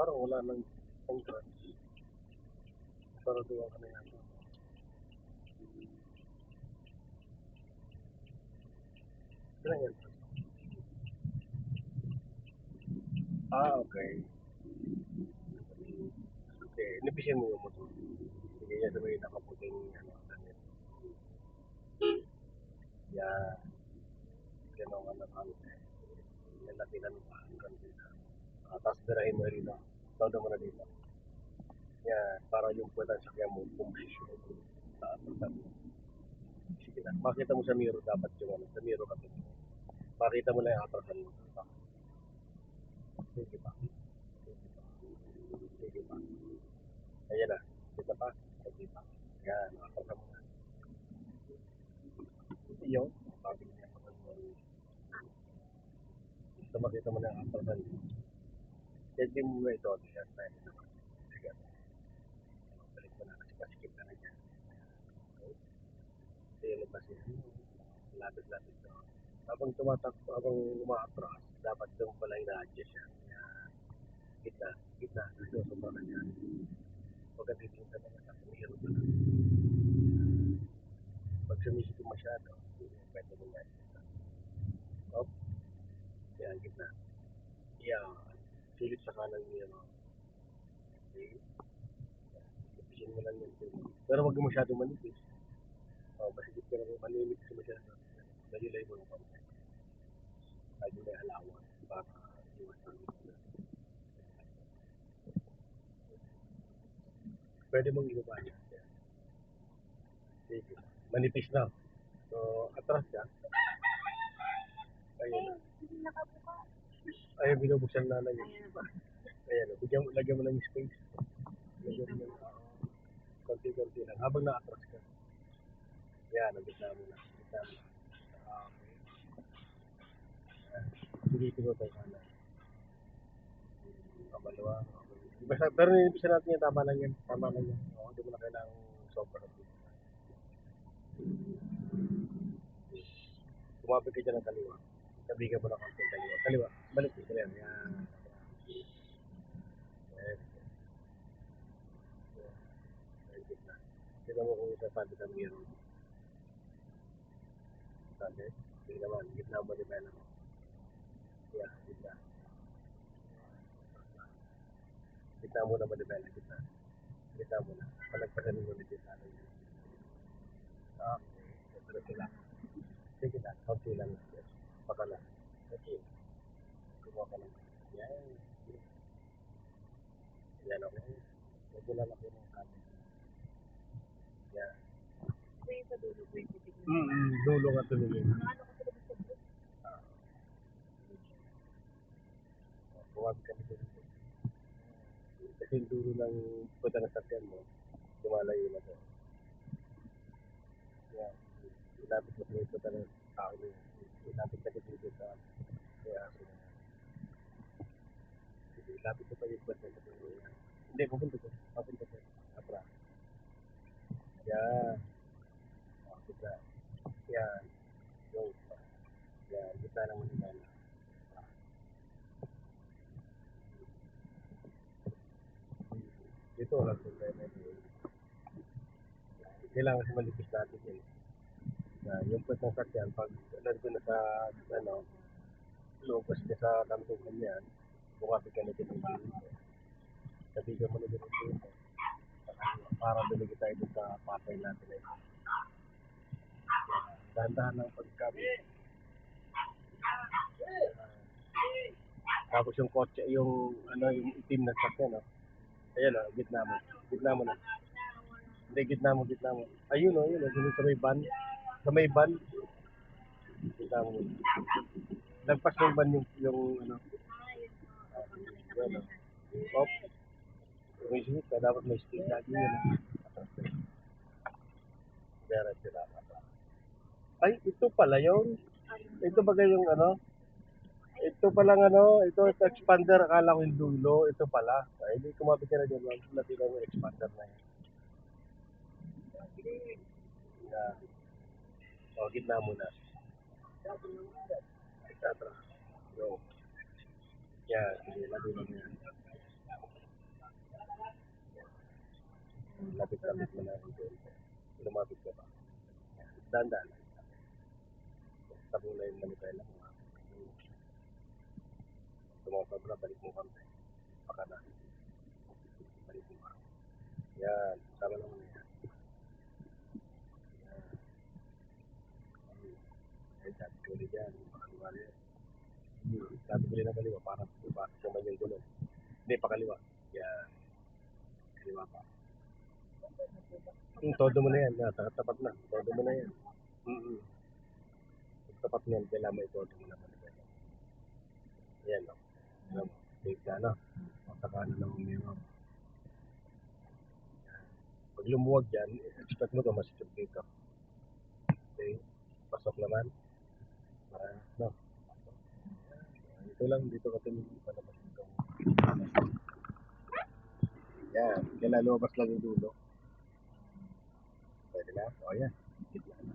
Parang wala nang entrance. Sarado ka na yan. Saan ang entrance? Ah, okay. Okay, inipisin mo yung motor. Sige, yan sa may nakaputing, ano, ganyan. Yan, gano'n ka na kami. Yan, nakilan ka. Hanggang dito. Tapos birahin mo rito. Todo mo na dito. Yan, para yung puwetang sakyan mo, pumusisyon. Sa atas. Sige na. Makita mo sa mirror dapat yung ano, sa mirror ka. Makita mo na yung atrasan mo. Sige pa. Sige pa. Ayan na. Kita pa. Sige pa. Yan, atrasan mo na. Iyo. Sabi niya. Basta makita mo na yung atrasan mo. Hindi mo na ito. Yan, tayo na. Sige. Balik mo na kasi pasikip ka na dyan. Kaya labas yan. Lapit-lapit ka. Habang tumatakbo, habang umaatras, dapat doon pala ina-adjust yan. Yan. Gitna. Gitna. Gusto sobra ka dyan. Huwag ka titingin ka naman sa kumiro ka na. Pag sumisip ko masyado, pwede mo yan. Op. Yan, gitna. Yan. Sulit sa kanan niya. Okay. Ipisin mo lang yun. Pero huwag mo masyado manipis. Masigit ka naman manimit kasi masyado. Lalilay mo yung konti. Lagi may halawan. Para iwasan mo. Pwede mong ibaba yan. Sige. Manipis na. So, atras ka. Ayun. Ayun, binubuksan na lang yun. Ayan, lagyan mo ng space. Lagyan mo ng konti-konti lang. Habang na-atras ka. Yan, nabigla mo na. Nabigla mo na. Hindi ko ba kanan. Kamalawa. Basta, pero ninipisan natin yan. Tama lang yan. Tama lang yan. Hindi mo na kailangang sobra. Kumapit ka dyan ng kaliwa. Sabi ka mo na konti kaliwa. Kaliwa. Balik ka yan. Yan. Yes. Very good na. Tignan mo kung isasabi sa mirror. Sabi. Sige naman. Gitna mo di ba na mo. Yeah, gitna. Gitna mo na mo di ba na gitna. Gitna mo na. Palagpasan mo na gitna. Okay. Ito lang. Sige lang. Konti lang. Yes. Baka lang. Okay. Kumuha ka lang. Yan. Yan okay. Medyo lalaki ng kami. Yan. Dulo ka tumingin. Buwag ka nito. Kasi yung dulo ng puta na sakyan mo, lumalayo na to. Yan. Ilapit mo sa may puta ng tao niya. Ilapit ka dito sa kaya aso na. Sige, ilapit mo pa yung puta na sakyan mo. Hindi, pupunta ko. Pupunta ko. Apra. Yan. Kita. Yan. Go. Yan. Kita naman yung mana. Dito lang problema yun. Kailangan sa malipis natin yun. Yung puwet ng sakyan, pag nandun na sa, ano, lumabas ka sa kantungan yan, bumabig ka na din ng dito. Sabigan mo na din ng dito. Para dumigi tayo dun sa patay natin na yun. Dahan-dahan ng pagkabit. Tapos yung kotse, yung, ano, yung itim na sakyan, no? Ayan, oh, gitna mo. Gitna mo na. Hindi, gitna mo, gitna mo. Ayun, oh, yun, oh, sa may van. Sa may van. Gitna mo. Lagpas ng van yung ano. Yan, oh. Op. May suit ka, dapat may speed lagi yun. Meron sila. Ay, ito pala yung, ito ba yung ano, ito palang ano, ito expander, akala ko yung dulo, ito pala. Ay, hindi kumapit ka na dyan, wag natin yung expander na yun. Yeah. O, gitna muna. Tatra. Go. Yeah, sige, lalo lang yan. Lapit-lapit mo na rin doon. Lumapit ka pa. Dandan. Tabi mo na yung manipela mo. Tumasobra, balik mo kami. Baka na. Balik mo kami. Yan. Sama naman na yan. Yan. Ay, sabi ko ulit yan. Pakaliwa yan. Sabi ko ulit na kaliwa. Para naman yung gulong. Hindi, pakaliwa. Yan. Kaliwa pa. Todo mo na yan. Tapat na. Todo mo na yan. Tapat na yan. Kailangan mo ito mo na manipela. Yan, no? Alam mo. Safe na, no? Saka na lang umiwan. Pag lumuwag yan, expect mo ka masitip dito. Okay? Pasok naman. No? Ito lang, dito ka tumingin palabas dito. Yan. Kailan lumabas lang yung dulo. Pwede na? O yan. Gitna na.